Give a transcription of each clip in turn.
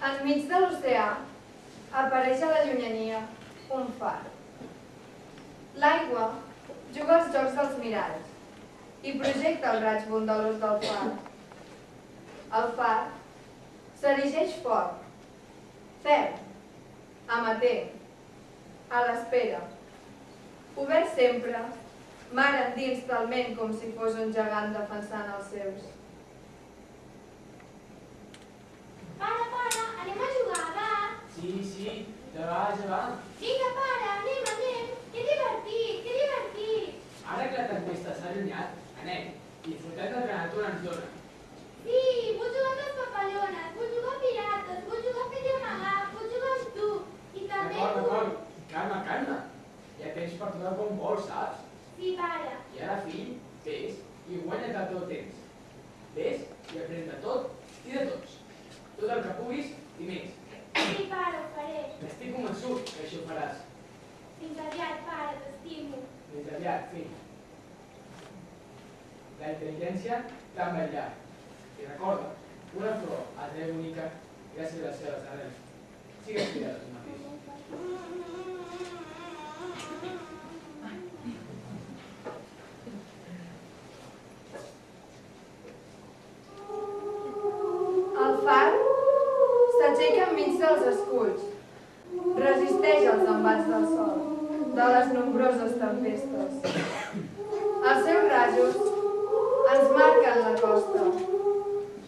Enmig de l'oceà apareix a la llunyania un far. L'aigua juga als jocs dels miralls i projecta el raig bondalós del far. El far s'erigeix fort, ferm, amatent, a l'espera, obert sempre, mar endins talment com si fos un gegant defensant els seus. Pare, anem a jugar, va? Sí, ja va. Vinga, pare, anem. Que divertit. Ara que la tempesta s'ha allunyat, anem. Disfrutem del que la natura ens dona. Sí, vull jugar amb les papallones, vull jugar a pirates, vull jugar a fer amagar, vull jugar amb tu. I també D'acord. Calma. Ja tens per tothom com vols, saps? Sí, pare. I ara, fill, vés i guanya't el teu temps. Vés i aprèn de tot i de tots. Tot el que puguis i més. Sí, pare, ho faré. Estic convençut que això ho faràs. Fins aviat, pare, t'estimo. Fins aviat, fill. La intel·ligència t'ha envetllat. I recorda, una flor atreu única gràcies a les seves arrels. Sigues fidel a tu mateix. El far s'aixeca enmig dels esculls, resisteix als embats del sol, de les nombroses tempestes. Els seus rajos ens marquen la costa,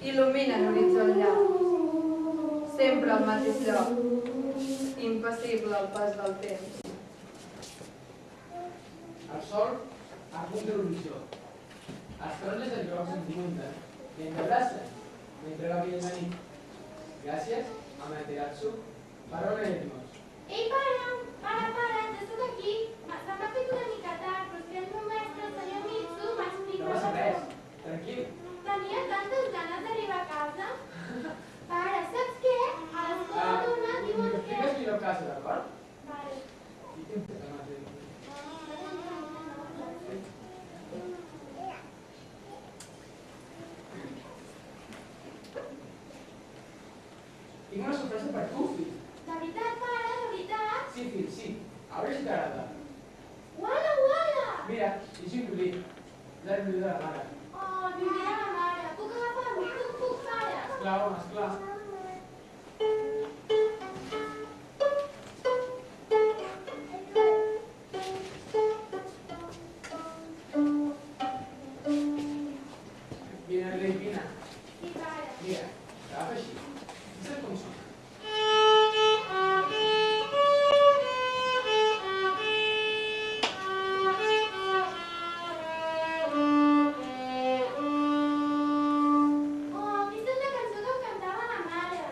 il·luminen horitzó llarg, sempre al mateix lloc, impassible al pas del temps. El sol apunta l'horitzó. Els taronges de grocs ens munten i ens abracen mentre va caient la nit. Gràcies a Materazzo per reunir-nos. Ei, pare, ja soc aquí. Se m'ha fet una mica tard, però és que el meu mestre, el senyor Mitsu, m'ha explicat... No passa res, tranquil. Tenia tantes ganes d'arribar a casa. Pare, saps què? A l'escola d'una diuen que... M'expliques millor a casa, d'acord? Vale. I què em té que m'ha Tinc una sorpresa per tu, fill. De veritat, pare, de veritat? Sí, fill, sí. A veure si t'agrada. Uala! Mira, és un violí. És el violí de la mare. Oh, violí de la mare. Puc agafar-lo? Puc, pare? Esclar, home, esclar. Vine, rei, vine. Sí, pare. Mira, agafa així. Fixa't com sona. Oh, aquesta és la cançó que em cantava la mare.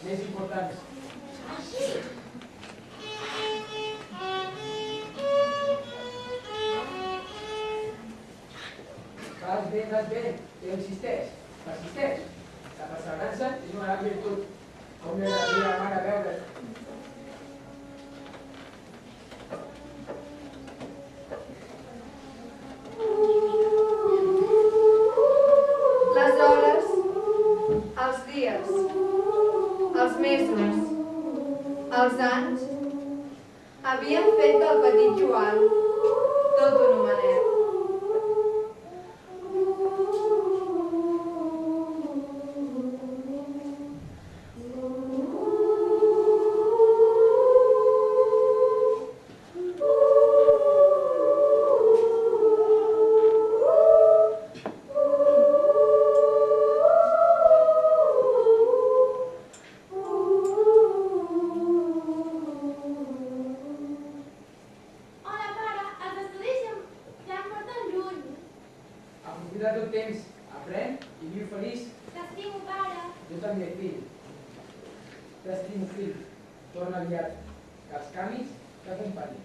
més importants. Vas bé, però insisteix, persisteix. La perseverança és una gran virtut. Com li agradaria a la mare veure. Les hores, els dies, els mesos, els anys, havien fet del petit Joan tot un homenet. Hola, pare, els estudis ja em porten lluny. Aprofita tot temps, aprèn i viu feliç. T'estimo, pare. Jo també, fill. T'estimo, fill. Torna aviat, que els camins t'acompanyin.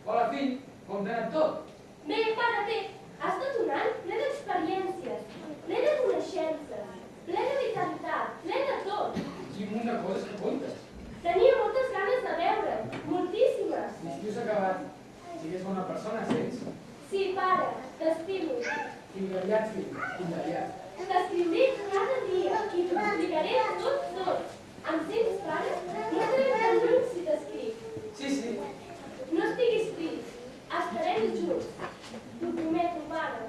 Hola, fill, com t'ha anat tot? Bé, pare, bé, ha estat un any ple d'experiències, ple de coneixences, ple de vitalitat, ple de tot. Quin munt de coses que contes. Tenia moltes ganes de veure'l, moltíssimes. L'estiu s'ha acabat. Sigues bona persona, sents? Sí, pare, t'estimo. Fins aviat, fill, fins aviat. T'escriuré cada dia i t'ho explicaré tot. Em sents, pare? No estaré tan lluny si t'escric. Sí, sí, No estiguis trist. Estarem junts. T'ho prometo, pare.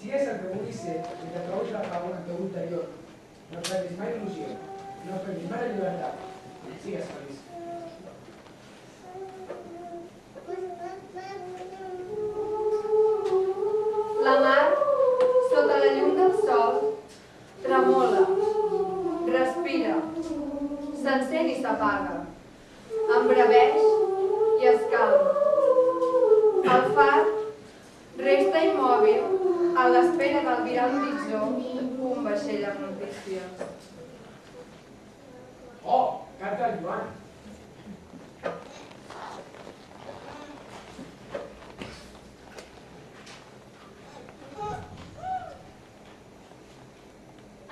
sigues el que vulguis ser i que trobis la pau en el teu interior. No perdis mai il·lusió, no perdis mai la llibertat. Sigues feliç. La mar, sota la llum del sol, tremola, respira, s'encén i s'apaga, embraveix i es calma. El far resta immòbil a l'espera d'albirar a l'horitzó un vaixell amb notícies. Oh, carta al Joan.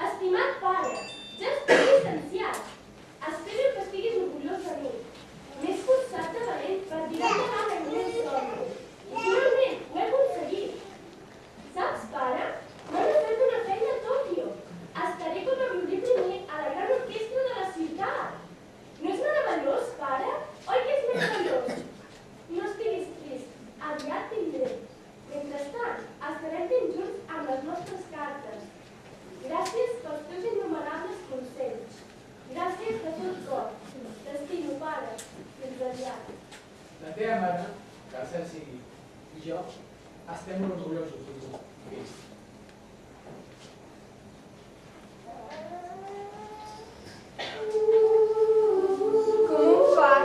Estimat pare, ja estic llicenciat. Espero que estiguis orgullós de mi. M'he esforçat de valent per tirar endavant el meu somni. I finalment ho he aconseguit. Saps, pare? M'han ofert una feina a Tòquio. Estaré com a violí primer a la gran orquestra de la ciutat. No és meravellós, pare? Oi que és meravellós? No estiguis trist. Aviat vindré. Mentrestant, estarem ben junts amb les nostres cartes. Gràcies pels teus innumerables consells. Gràcies de tot cor. T'estimo, pare. Fins aviat. La teva mare, que el cel sigui, i jo estem molt orgullosos de tu, fill. Com un far,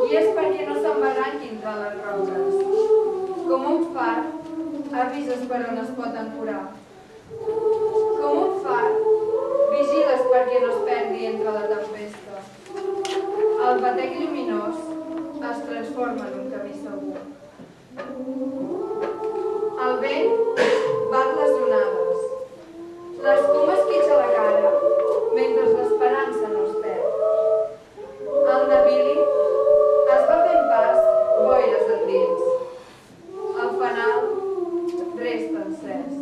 guies perquè no s'embarranqui entre les roques. Com un far, avises per on es pot ancorar. Com un far, vigiles perquè no es perdi entre la tempesta. El batec lluminós es transforma en un camí segur. El vent bat les onades. L'escuma esquitxa la cara mentre l'esperança no es perd. El navili es va fent pas boires endins. El fanal resta encès.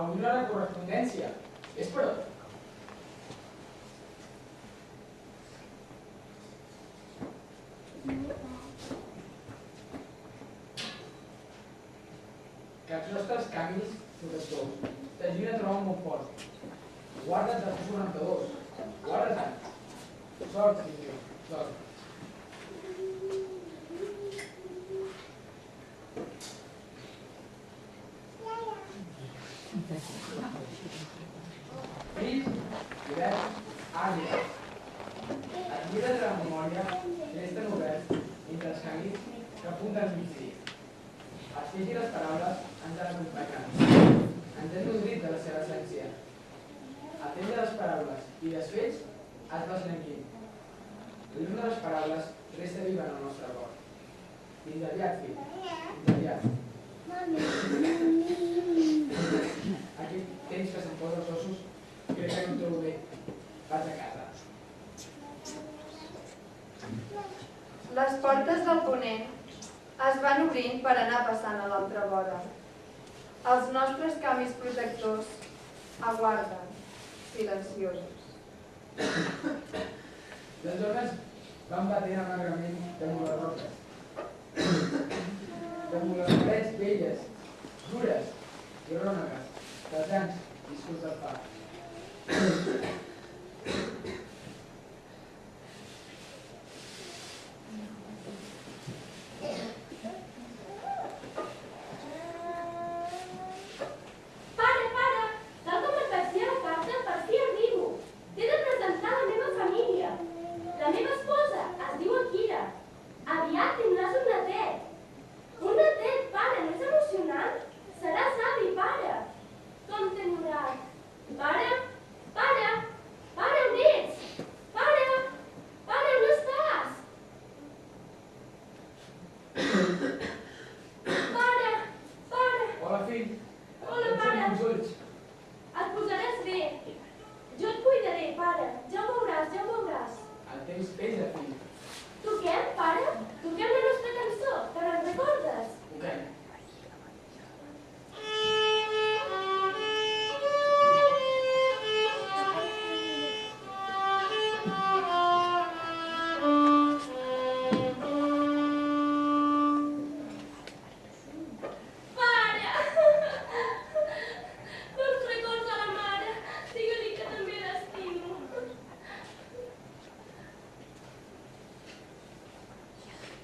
Avui no hi ha correspondència. És per on? Que els nostres els canvis protectors. T'ajuden a trobar un bon port. Guarda't dels 42. Guarda't. Sort, fill. Sort. Fill, hivern, àguila. Els llibres de la memòria resten oberts entre els camins que apunten al migdia. Els fills i les paraules ens han acompanyat. Ens hem nodrit de la seva essència. El temps de les paraules i dels fets es va eslenquint. L'illum de les paraules resta viva en el nostre cor. Fins aviat, fill. Fins aviat. Aquest temps que se'm posa els ossos, crec que no em trobo bé. Vaig a casa. Les portes del ponent es van obrint per anar passant a l'altra vora. Els nostres camis protectors aguarden, silenciosos. Les dones van batent amagrament damunt les roques. Damunt les parets velles, dures i rònegues dels anys viscuts del far.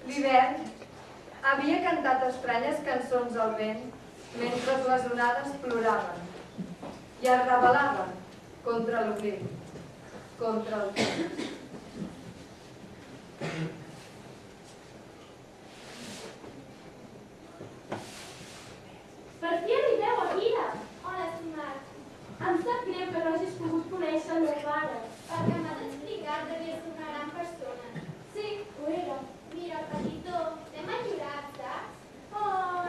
L'hivern havia cantat estranyes cançons al vent mentre les onades ploraven i es rebel·laven contra l'oblit, contra el temps. Per fi arribeu a Gira! Hola, estimat. Em sap greu que no hagis pogut conèixer el meu pare. Perquè m'has explicat devia ser una gran persona. Sí, ho era. Mira, petitó, t'hem ajudat, saps? Oh,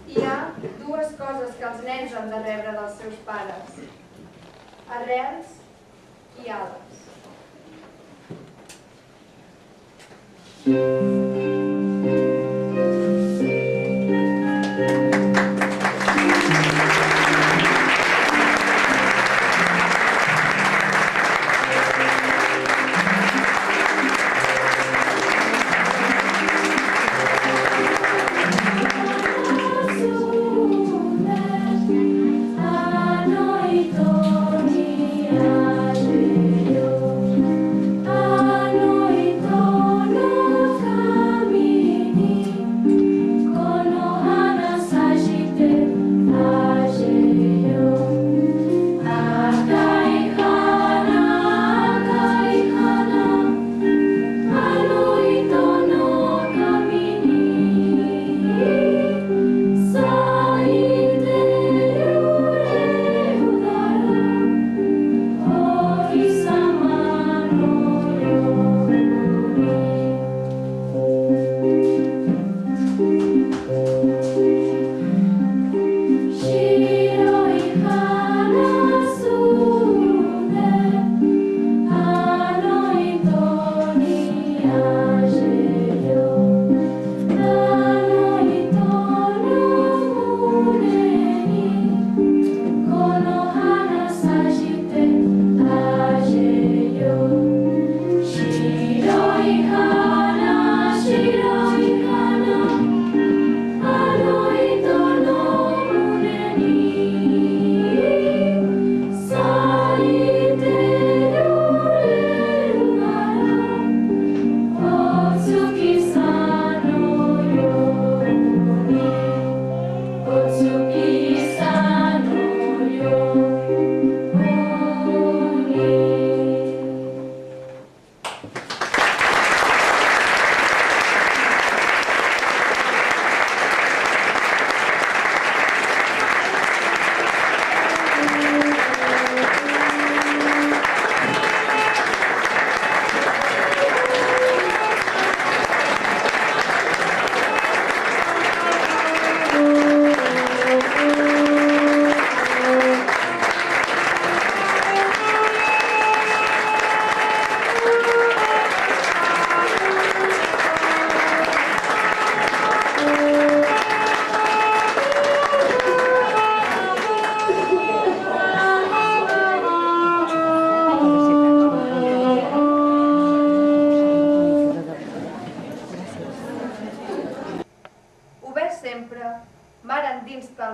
Hi ha dues coses que els nens han de rebre dels seus pares: arrels i ales. a noi tono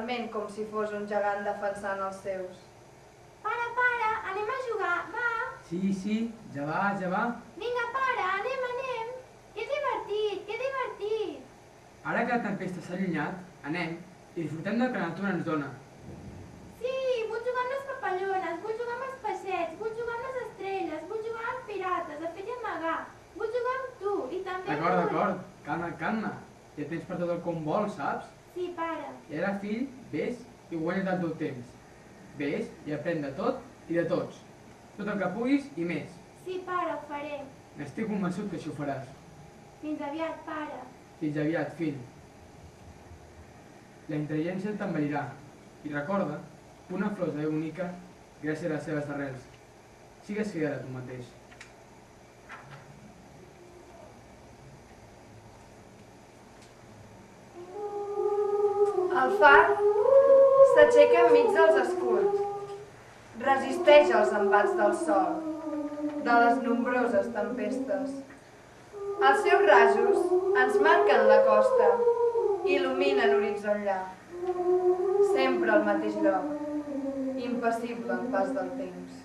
totalment com si fos un gegant defensant els seus. Pare, pare, anem a jugar, va. Sí, ja va. Vinga, pare, anem. Que divertit, que divertit. Ara que la tempesta s'ha allunyat, anem i disfrutem del que la natura ens dona. Sí, vull jugar amb les papallones, vull jugar amb els peixets, vull jugar amb les estrelles, vull jugar als pirates, a fer i amagar, vull jugar amb tu i també... D'acord, calma. Ja tens per tot el com vols, saps? Sí, pare. I ara, fill, vés i guanyes el teu temps. Vés i aprèn de tot i de tots. Tot el que puguis i més. Sí, pare, ho faré. N'estic convençut que això ho faràs. Fins aviat, pare. Fins aviat, fill. La intel·ligència t'envelirà. I recorda que una flor és bonica gràcies a les seves arrels. Sigues fidel a tu mateix. El far s'aixeca enmig dels esculls, resisteix els embats del sol, de les nombroses tempestes. Els seus rajos ens marquen la costa, il·luminen l'horitzó enllà. Sempre al mateix lloc, impassible al pas del temps.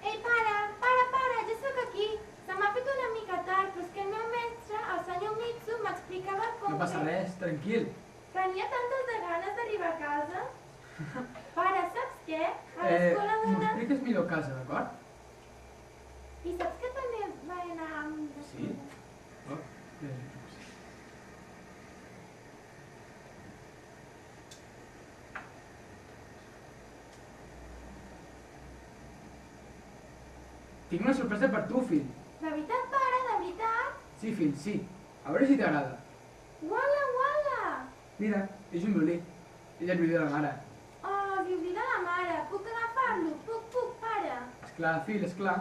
Ei, pare, ja sóc aquí. Se m'ha fet una mica tard, però és que el meu mestre, el senyor Mitsu, m'explicava com... No passa res, tranquil. Tenia tantes de ganes d'arribar a casa. Pare, saps què? A l'escola M'ho dona... expliques millor a casa, d'acord? I saps que també va anar amb... Sí? Oh, Tinc una sorpresa per tu, fill. De veritat, pare, de veritat? Sí, fill, sí. A veure si t'agrada. Uala! Mira, és un violí. És el violí de la mare. Oh, violí de la mare. Puc agafar-lo? Puc, pare. Esclar, fill, esclar.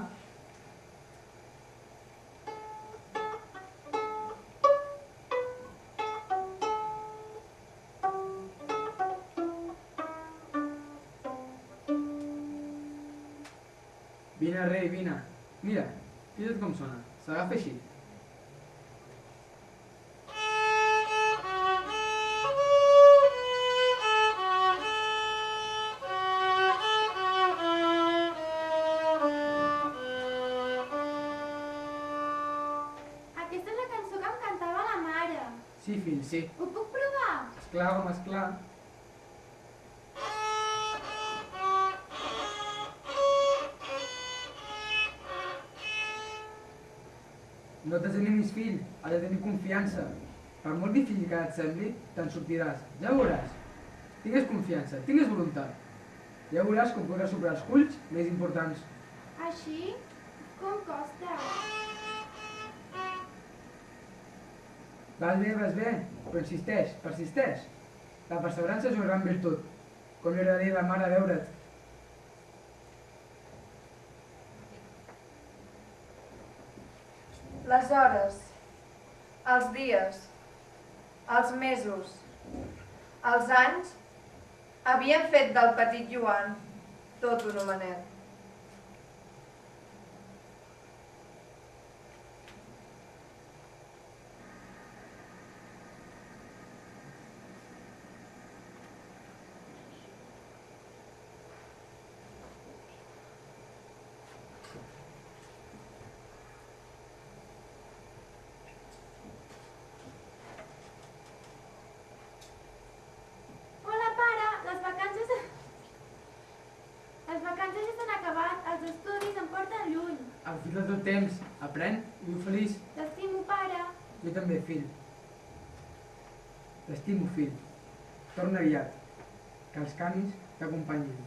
Vine, rei, vine. Mira, fixa't com sona. S'agafa així. Aquesta és la cançó que em cantava la mare. Sí, fill, sí. Ho puc provar? Esclar, home, esclar. No t'esanimis, fill, has de tenir confiança. Per molt difícil que et sembli, te'n sortiràs. Ja ho veuràs. Tingues confiança, tingues voluntat. Ja veuràs com podràs superar els culls més importants. Així? Com costa? Vas bé, però insisteix, persisteix. La perseverança és una gran virtut. Com li agradaria a la mare veure't. Les hores, els dies, els mesos, els anys havien fet del petit Joan tot un homenet. Hola, pare, les vacances ja s'han acabat, els estudis em porten lluny. Aprofita el teu temps, aprèn i viu feliç. T'estimo, pare. Jo també, fill. T'estimo, fill. Torna aviat. Que els camis t'acompanyin.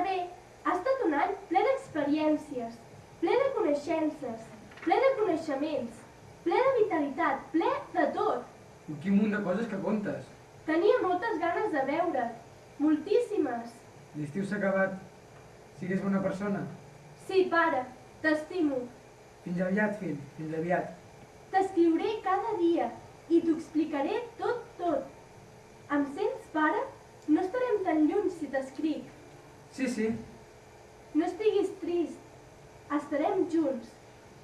bé, ha estat un any ple d'experiències, ple de coneixences, ple de coneixements, ple de vitalitat, ple de tot. Quin munt de coses que contes. Tenia moltes ganes de veure't, moltíssimes. L'estiu s'ha acabat. Sigues bona persona. Sí, pare, t'estimo. Fins aviat, fill, fins aviat. T'escriuré cada dia i t'ho explicaré tot, tot. Em sents, pare? No estarem tan lluny si t'escric. Sí, sí. No estiguis trist. Estarem junts.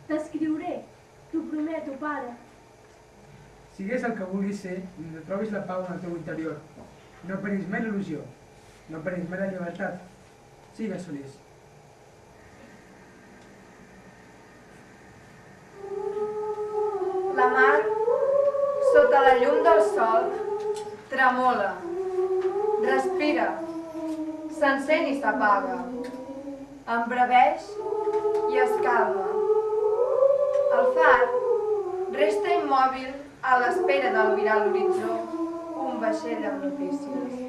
T'escriuré. T'ho prometo, pare. Sigues el que vulguis ser i no trobis la pau en el teu interior. No perdis mai l'il·lusió. No perdis mai la llibertat. Sigues feliç. La mar, sota la llum del sol, tremola, respira, s'encén i s'apaga, embraveix i es calma. El far resta immòbil a l'espera d'albirar a l'horitzó un vaixell amb notícies.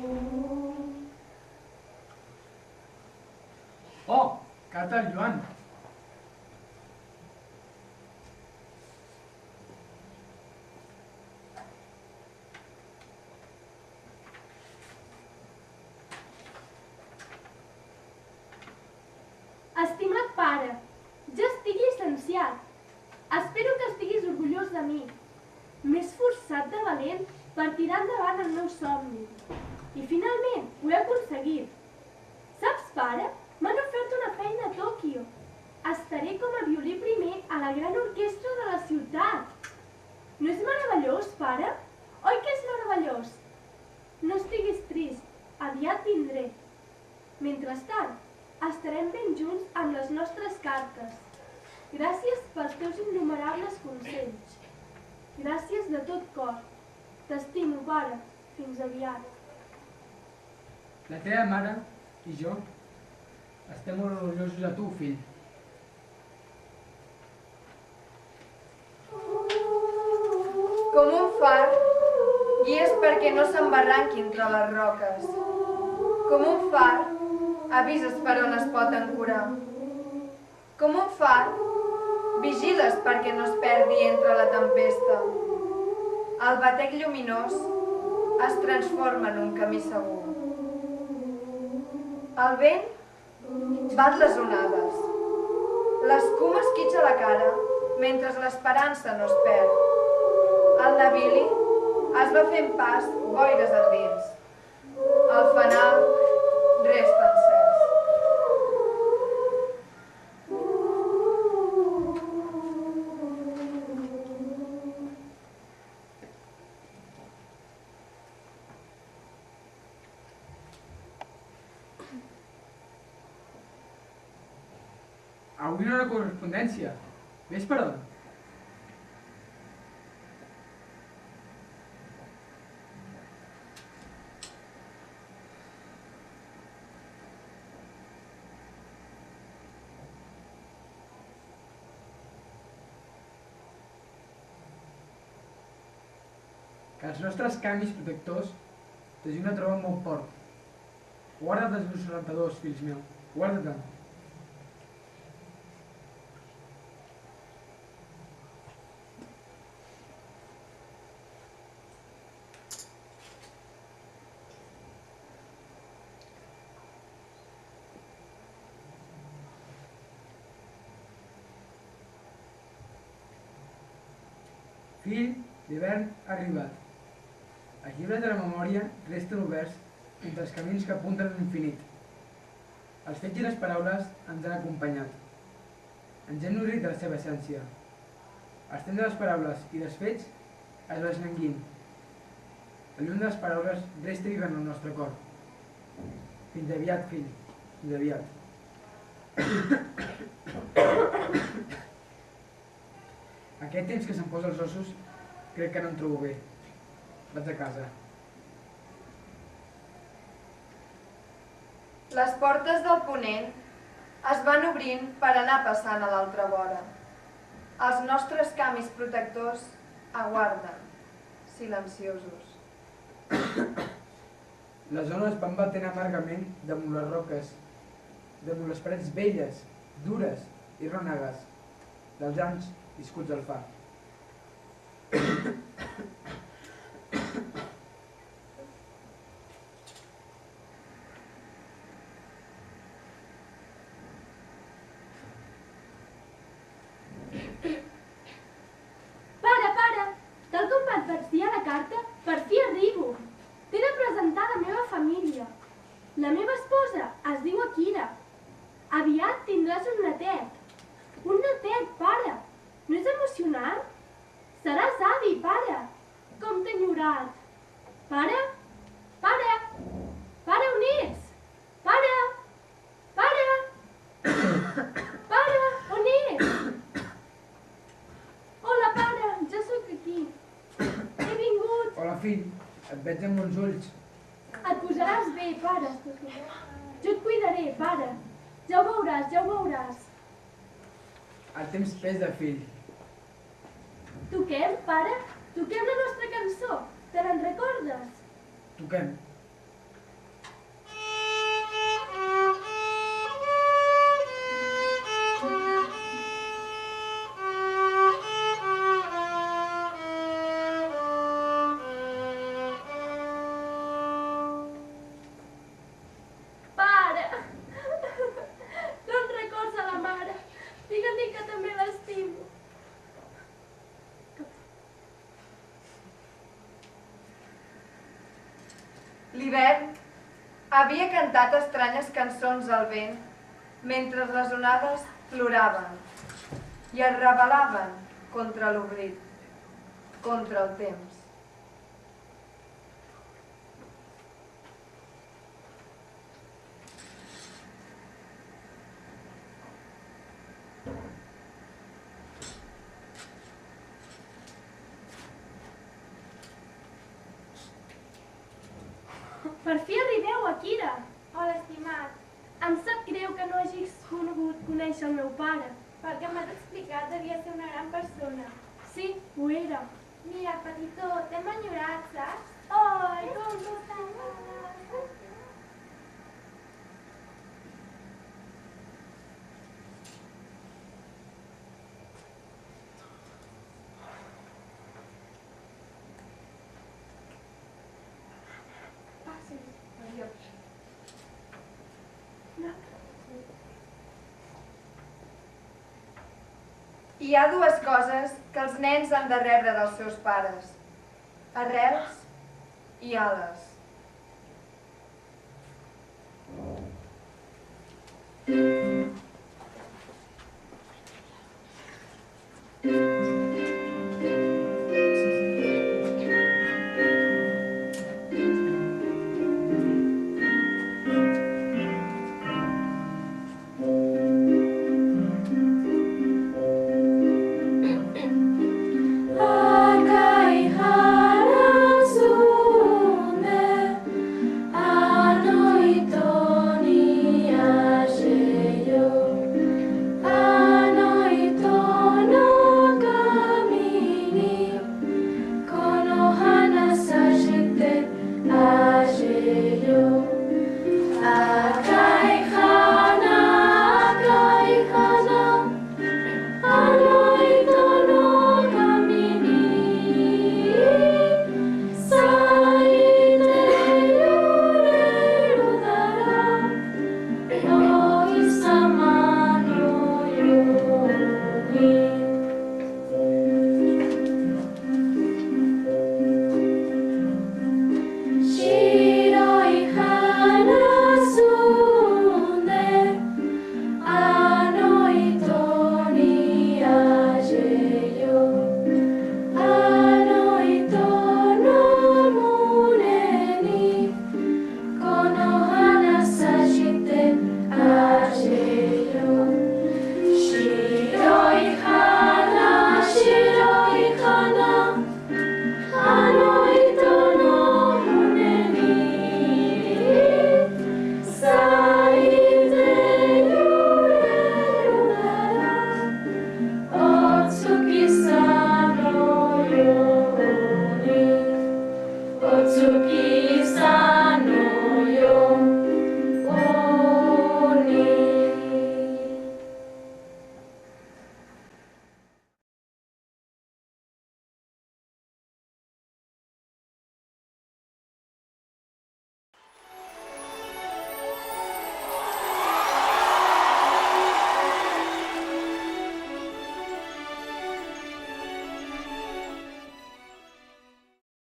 Oh, carta al Joan. Estimat pare, ja estic llicenciat. Espero que estiguis orgullós de mi. M'he esforçat de valent per tirar endavant el meu somni. I finalment ho he aconseguit. Saps, pare? M'han ofert una feina a Tòquio. Estaré com a violí primer a la gran orquestra de la ciutat. No és meravellós, pare? Oi que és meravellós? No estiguis trist, aviat vindré. Mentrestant, estarem ben junts amb les nostres cartes. Gràcies pels teus innumerables consells. Gràcies de tot cor. T'estimo, pare. Fins aviat. La teva mare i jo estem molt orgullosos de tu, fill. Com un far, guies perquè no s'embarranqui entre les roques. Com un far, avises per on es pot ancorar. Com un far, vigiles perquè no es perdi entre la tempesta. El batec lluminós es transforma en un camí segur. El vent bat les onades. L'escuma esquitxa la cara mentre l'esperança no es perd. El navili es va fent pas boires endins. El fanal resta encès. Avui no hi ha correspondència. Ves per on? Que els nostres canvis protectors t'ajuden a trobar un bon port. Guarda't els meus 92, fills meus. Guarda-te'n. Fill, l'hivern ha arribat. Els llibres de la memòria resten oberts entre els camins que apunten a l'infinit. Els fets i les paraules ens han acompanyat. Ens hem nodrit de la seva essència. Els temps de les paraules i dels fets es va eslanguint. La llum de les paraules resta viva en el nostre cor. Fins aviat, fill. Fins aviat. Aquest temps que se'm posa els ossos, crec que no em trobo bé. Vaig a casa. Les portes del ponent es van obrint per anar passant a l'altra vora. Els nostres camis protectors aguarden, silenciosos. Les ones van batent amargament damunt les roques damunt les parets velles, dures i rònegues dels anys viscuts al far. Pare, tal com m'advertia a la carta, per fi arribo. T'he de presentar la meva família. La meva esposa es diu Akira. Aviat tindràs un netet. Un netet, pare. No és emocionant? Seràs avi, pare. Com t'he enyorat. Pare? Pare? Pare, on ets? Pare? Pare? Pare, on ets? Hola, pare, ja sóc aquí. He vingut. Hola, fill, et veig amb uns ulls. Et posaràs bé, pare. Jo et cuidaré, pare. Ja ho veuràs, ja ho veuràs. El temps pesa, fill. Toquem, pare? Toquem la nostra cançó. Te n'en recordes? Toquem. Pare! No en records a la mare. Digue-li que també l'estimo. L'hivern havia cantat estranyes cançons al vent mentre les onades ploraven i es rebel·laven contra l'oblit, contra el temps. Per fi arribeu, Akira. Hola, estimat. Em sap greu que no hagis conegut conèixer el meu pare. Pel que m'has explicat, devia ser una gran persona. Sí, ho era. Mira, petitó, t'hem enyorat, saps? Ai, com tu t'agrades. Hi ha dues coses que els nens han de rebre dels seus pares: arrels i ales.